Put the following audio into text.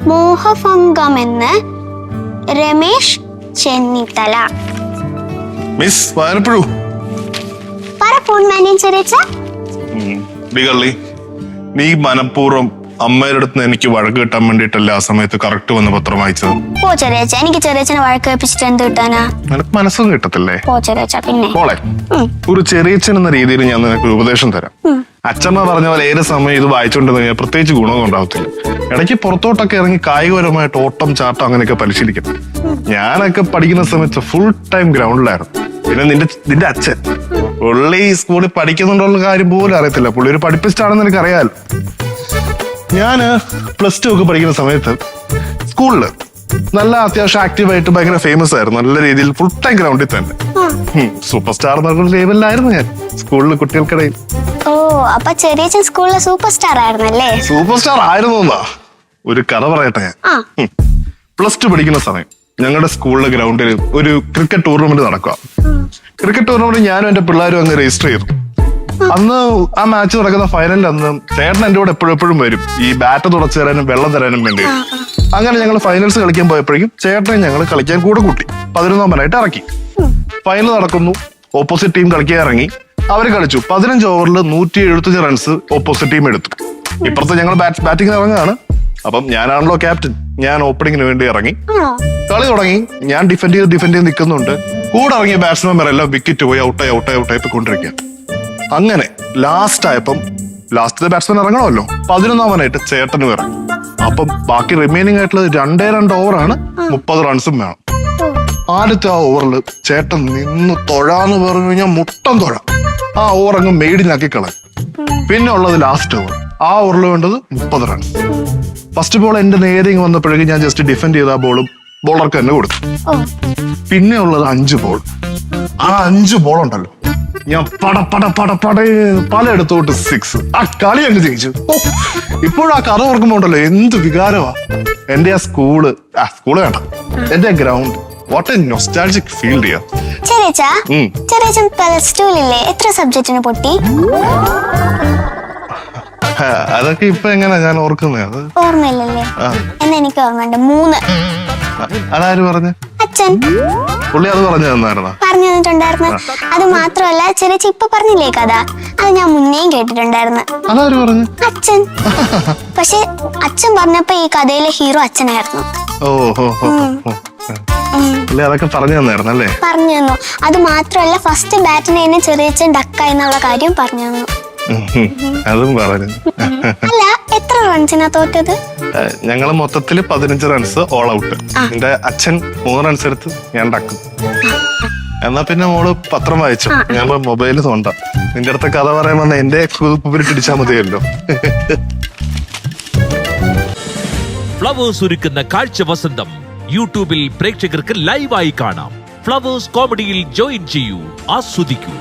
മോഹഭംഗമെന്ന് Ramesh Chennithala. Miss വയറപ്പഴു പറ phone മാനേജറേച്ച. നീ മനഃപൂർവ്വം അമ്മയുടെ അടുത്ത് എനിക്ക് വഴക്ക് കിട്ടാൻ വേണ്ടിട്ടല്ല ആ സമയത്ത് കറക്റ്റ് വന്ന് പത്രം വായിച്ചത്. പോ ചെറിയച്ച, എനിക്ക് ചെറിയച്ചനെ വഴക്ക് വെപ്പിച്ചിട്ട് എന്ത് കിട്ടാനാ? നിനക്ക് മനസ്സും കിട്ടത്തില്ലേ? പോ ചെറിയച്ച. പിന്നെ മോളെ, ഒരു ചെറിയച്ഛൻ എന്ന രീതിയിൽ ഞാൻ നിനക്ക് ഒരു ഉപദേശം തരാം. അച്ഛമ്മ പറഞ്ഞ പോലെ ഏത് സമയം ഇത് വായിച്ചുകൊണ്ടെന്ന് കഴിഞ്ഞാൽ പ്രത്യേകിച്ച് ഗുണമൊന്നും ഉണ്ടാവത്തില്ല. ഇടയ്ക്ക് പുറത്തോട്ടൊക്കെ ഇറങ്ങി കായികപരമായിട്ട് ഓട്ടം ചാട്ടം അങ്ങനെയൊക്കെ പരിശീലിക്കണം. ഞാനൊക്കെ പഠിക്കുന്ന സമയത്ത് ഫുൾ ടൈം ഗ്രൗണ്ടിലായിരുന്നു. പിന്നെ നിന്റെ അച്ഛൻ പുള്ളി സ്കൂളിൽ പഠിക്കുന്നുണ്ടുള്ള കാര്യം പോലും അറിയത്തില്ല. പുള്ളി ഒരു പഠിപ്പിസ്റ്റാണെന്ന് എനിക്ക് അറിയാലോ. ഞാന് +2 ഒക്കെ പഠിക്കുന്ന സമയത്ത് സ്കൂളില് നല്ല അത്യാവശ്യം ആക്റ്റീവായിട്ട് ഭയങ്കര ഫേമസ് ആയിരുന്നു. നല്ല രീതിയിൽ ഫുൾ ടൈം ഗ്രൗണ്ടിൽ തന്നെ സൂപ്പർ സ്റ്റാർ എന്നുള്ള ലേവലിലായിരുന്നു ഞാൻ സ്കൂളിൽ കുട്ടികൾക്കിടയിൽ. ഓ, അപ്പൊ ചെറിയച്ചൻ സ്കൂളിലെ സൂപ്പർ സ്റ്റാർ ആയിരുന്നല്ലേ? സൂപ്പർ സ്റ്റാർ ആയിരുന്നു. ഒരു കഥ പറയട്ടെ. ഞാൻ +2 പഠിക്കുന്ന സമയം ഞങ്ങളുടെ സ്കൂളിലെ ഗ്രൗണ്ടിൽ ഒരു ക്രിക്കറ്റ് ടൂർണമെന്റ് നടക്കുക. ക്രിക്കറ്റ് ടൂർണമെന്റ് ഞാനും എന്റെ പിള്ളേരും അങ്ങ് രജിസ്റ്റർ ചെയ്തു. അന്ന് ആ മാച്ച് നടക്കുന്ന ഫൈനലിൽ അന്ന് ചേട്ടൻ എന്റെ കൂടെ എപ്പോഴും വരും, ഈ ബാറ്റ് തുടച്ചു തരാനും വെള്ളം തരാനും വേണ്ടി. അങ്ങനെ ഞങ്ങൾ ഫൈനൽസ് കളിക്കാൻ പോയപ്പോഴേക്കും ചേട്ടനെ ഞങ്ങൾ കളിക്കാൻ കൂടെ കൂട്ടി 11 ഓവറായിട്ട് ഇറക്കി. ഫൈനൽ നടക്കുന്നു, ഓപ്പോസിറ്റ് ടീം കളിക്കാൻ ഇറങ്ങി. അവര് കളിച്ചു 15 ഓവറിൽ 175 റൺസ് ഓപ്പോസിറ്റ് ടീം എടുത്തു. ഇപ്പുറത്ത് ഞങ്ങൾ ബാറ്റിംഗ് ഇറങ്ങുകയാണ്. അപ്പം ഞാനാണല്ലോ ക്യാപ്റ്റൻ, ഞാൻ ഓപ്പണിങ്ങിന് വേണ്ടി ഇറങ്ങി. കളി തുടങ്ങി. ഞാൻ ഡിഫെൻഡ് ചെയ്ത് നിൽക്കുന്നുണ്ട്. കൂടെ ഇറങ്ങിയ ബാറ്റ്സ്മാൻമാരെല്ലാം വിക്കറ്റ് പോയി ഔട്ടായി പോയിക്കൊണ്ടിരിക്കുക. അങ്ങനെ ലാസ്റ്റത്തെ ബാറ്റ്സ്മാൻ ഇറങ്ങണമല്ലോ. 11 ഓവറായിട്ട് ചേട്ടനും ഇറങ്ങി. അപ്പം ബാക്കി റിമൈനിങ് ആയിട്ടുള്ളത് 2 ഓവറാണ്, 30 റൺസും വേണം. ആദ്യത്തെ ആ ഓവറിൽ ചേട്ടൻ നിന്ന് തൊഴാന്ന് പറഞ്ഞു കഴിഞ്ഞാൽ മുട്ടം തൊഴ. ആ ഓവർ അങ്ങ് മെയ്ഡിനാക്കി കളയും. പിന്നെ ഉള്ളത് ലാസ്റ്റ് ഓവർ. ആ ഓവറിൽ വേണ്ടത് 30 റൺസ്. ഫസ്റ്റ് ബോൾ എന്റെ നേരെ വന്നപ്പോഴേക്കും ഞാൻ ജസ്റ്റ് ഡിഫെൻഡ് ചെയ്ത ബോളും ബോളർക്ക് തന്നെ കൊടുത്തു. പിന്നെ ഉള്ളത് 5 ബോൾ. ആ 5 ബോൾ ഉണ്ടല്ലോ, ഞാൻ പലയിടത്തോട്ട് 6. ആ കളി അങ്ങ് ജയിച്ചു. ഇപ്പോഴും ആ കഥ ഓർക്കുമ്പോ ഉണ്ടല്ലോ എന്ത് വികാരമാ. എന്റെ ആ സ്കൂള് വേണ്ട, എന്റെ ground, what A nostalgic feel ചെയ്യാം. ചെറിയച്ചൻ +2-ലില്ലേ എത്ര സബ്ജക്റ്റിന് പൊട്ടി? അതൊക്കെ ഇപ്പൊ എങ്ങനെ ഞാൻ ഓർക്കുന്നത്? ഓർമ്മയില്ലല്ലേ? എന്നാ എനിക്ക് ഓർമ്മയുണ്ട്, 3. അതാര് പറഞ്ഞു? അച്ഛൻ. പുള്ളി അത് പറഞ്ഞു തന്നിട്ടുണ്ടായിരുന്നു. അത് മാത്രമല്ല, ചെറിയ ഇപ്പൊ പറഞ്ഞില്ലേ കഥ, അത് ഞാൻ മുന്നേയും കേട്ടിട്ടുണ്ടായിരുന്നു. അതാര് പറഞ്ഞു? അച്ഛൻ. പക്ഷെ അച്ഛൻ പറഞ്ഞപ്പോ ഈ കഥയിലെ ഹീറോ അച്ഛനായിരുന്നു. അതൊക്കെ പറഞ്ഞു തന്നായിരുന്നല്ലേ? പറഞ്ഞു തന്നു. അത് മാത്രമല്ല, ഫസ്റ്റ് ബാറ്റിന് തന്നെ ചെറിയച്ഛൻ ഡക്കായി എന്നുള്ള കാര്യം പറഞ്ഞു തന്നു. അതും പറഞ്ഞു. അല്ല, എത്ര റൺസിനാ തോറ്റത്? ഞങ്ങള് മൊത്തത്തില് 15 റൺസ് ഓൾ ഔട്ട്. എന്റെ അച്ഛൻ 3 റൺസ് എടുത്ത് ഞാൻ ഡക്കും. എന്നാ പിന്നെ മോള് പത്രം വായിച്ചു, ഞാൻ മൊബൈല് തോണ്ട. നിന്റെ അടുത്ത കഥ പറയാൻ വന്ന എന്റെ കുതിപ്പിടിച്ചാ മതിയല്ലോ. ഫ്ലവേഴ്സ് ഒരുക്കുന്ന കാഴ്ച വസന്തം യൂട്യൂബിൽ പ്രേക്ഷകർക്ക് ലൈവായി കാണാം. ഫ്ലവേഴ്സ് കോമഡിയിൽ ജോയിൻ ചെയ്യൂ, ആസ്വദിക്കൂ.